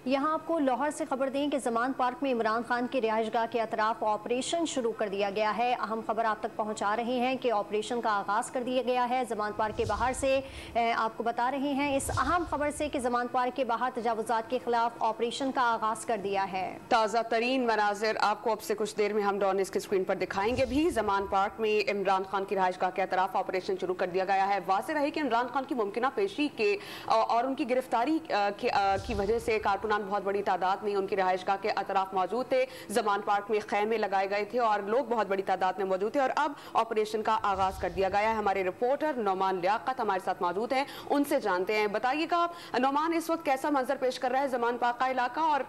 یہاں آپ کو لاہور سے خبر دیں کہ زمان پارک میں عمران خان کی رہائش گاہ کے اطراف آپریشن شروع کر دیا گیا ہے۔ اہم خبر آپ تک پہنچا رہے ہیں کہ آپریشن کا آغاز کر دیا گیا ہے۔ زمان پارک کے باہر سے آپ کو بتا رہے ہیں اس اہم خبر سے کہ زمان پارک کے باہر تجاوزات کے خلاف آپریشن کا آغاز کر دیا ہے۔ تازہ ترین مناظر آپ کو اب سے کچھ دیر میں ہم ڈان نیوز کی اسکرین پر دکھائیں گے بھی۔ زمان پارک میں عمران خان کی رہائش گاہ کے اطراف آپریشن شروع کر دیا گیا ہے۔ واضح رہے کہ عمران خان کی ممکنہ پیشی کے اور ان کی گرفتاری کی وجہ سے کارکنان بہت بڑی تعداد میں ان کی رہائش گاہ کے اطراف موجود تھے۔ زمان پارک میں خیمے لگائے گئے تھے اور لوگ بہت بڑی تعداد میں موجود تھے اور اب آپریشن کا آغاز کر دیا گیا ہے۔ ہمارے رپورٹر نعمان لیاقت ہمارے ساتھ موجود ہیں، ان سے جانتے ہیں۔ بتائیے گا نعمان، اس وقت کیسا منظر پیش کر رہا ہے زمان پارک کا علاقہ؟ اور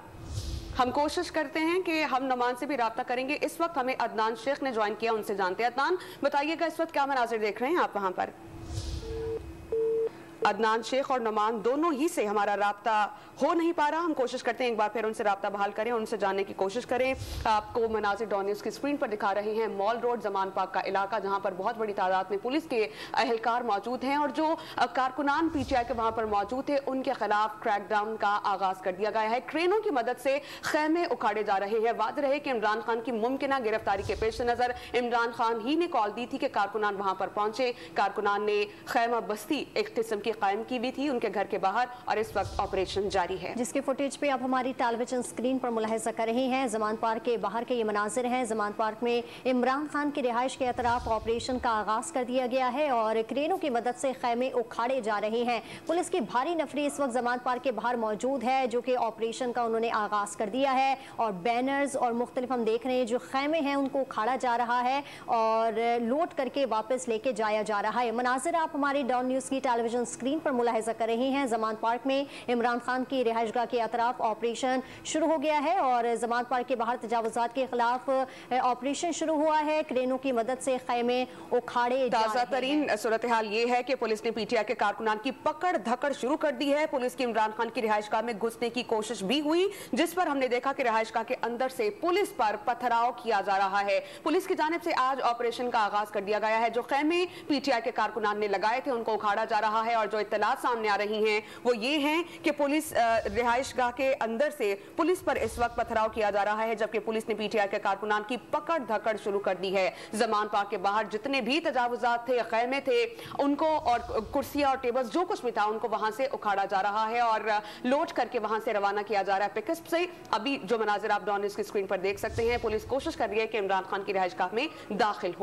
ہم کوشش کرتے ہیں کہ ہم نعمان سے بھی رابطہ کریں گے۔ اس وقت ہمیں عدنان شیخ نے جوائن کیا، ان سے جانتے ہیں۔ عدنان، بتائیے گا اس وقت کیا مناظر دیکھ رہے ہیں آپ وہاں پر؟ عدنان شیخ اور نعمان دونوں ہی سے ہمارا رابطہ ہو نہیں پا رہا، ہم کوشش کرتے ہیں ایک بار پھر ان سے رابطہ بحال کریں، ان سے جاننے کی کوشش کریں۔ آپ کو مناظر ڈان نیوز کی اسکرین پر دکھا رہے ہیں مال روڈ زمان پارک کا علاقہ، جہاں پر بہت بڑی تعداد میں پولیس کے اہلکار موجود ہیں اور جو کارکنان پی ٹی آئی کے وہاں پر موجود تھے ان کے خلاف کریک ڈاؤن کا آغاز کر دیا گیا ہے۔ کرینوں کی مدد سے خیمے اکھاڑے جا رہے ہیں۔ واضح رہے کہ عمران خان کی ممکنہ گرفتاری کے پیش نظر عمران خان ہی نے کال دی تھی کہ کارکنان وہاں پر پہنچے۔ کارکنان نے خیمہ بستی ایک قسم کی قائم کی بھی تھی ان کے گھر کے باہر اور اس وقت آپریشن جاری ہے، جس کے فوٹیج پہ آپ ہماری ٹیلی ویژن اسکرین پر ملاحظہ کر رہے ہیں۔ زمان پارک کے باہر کے یہ مناظر ہیں۔ زمان پارک میں عمران خان کی رہائش کے اطراف آپریشن کا آغاز کر دیا گیا ہے اور کرینوں کی مدد سے خیمے اکھاڑے جا رہے ہیں۔ پولیس کی بھاری نفری اس وقت زمان پارک کے باہر موجود ہے، جو کہ آپریشن کا انہوں نے آغاز کر دیا ہے اور بینرز اور مختلف ہم دیکھ رہے ہیں جو خیمے ہیں ان کو اکھاڑا جا رہا ہے اور لوٹ کر کے واپس لے کے جایا جا رہا ہے۔ مناظر آپ ہماری ڈان نیوز کی ٹیلی ویژن اسکرین پر ملاحظہ کر رہے ہیں۔ زمان پارک میں عمران خان کی رہائش گاہ کے اطراف آپریشن شروع ہو گیا ہے اور زمان پارک کے باہر تجاوزات کے خلاف آپریشن شروع ہوا ہے۔ کرینوں کی مدد سے خیمے اکھاڑے جا رہے ہیں۔ تازہ ترین صورتحال یہ ہے کہ پولیس نے پی ٹی آئی کے کارکنان کی پکڑ دھکڑ شروع کر دی ہے۔ پولیس کی عمران خان کی رہائش گاہ میں گھسنے کی کوشش بھی ہوئی، جس پر ہم نے دیکھا کہ رہائش گاہ کے اندر سے پولیس پر پتھراؤ کیا جا رہا ہے۔ پولیس کی جانب سے آج آپریشن کا آغاز کر دیا گیا ہے۔ جو خیمے پی ٹی آئی کے کارکنان نے لگائے تھے ان کو اکھاڑا جا رہا ہے اور جو اطلاعات سامنے آ رہی ہیں وہ یہ ہیں کہ پولیس رہائش گاہ کے اندر سے پولیس پر اس وقت پتھراؤ کیا جا رہا ہے، جبکہ پولیس نے پی ٹی آئی کے کارکنان کی پکڑ دھکڑ شروع کر دی ہے۔ زمان پارک کے باہر جتنے بھی تجاوزات تھے، خیمے تھے، ان کو اور کرسیاں اور ٹیبلز جو کچھ بھی تھا ان کو وہاں سے اکھاڑا جا رہا ہے اور لوٹ کر کے وہاں سے روانہ کیا جا رہا ہے پک اپ سے۔ ابھی جو مناظر آپ ڈان نیوز کی اسکرین پر دیکھ سکتے ہیں، پولیس کوشش کر رہی ہے کہ عمران خان کی رہائش گاہ میں داخل ہو۔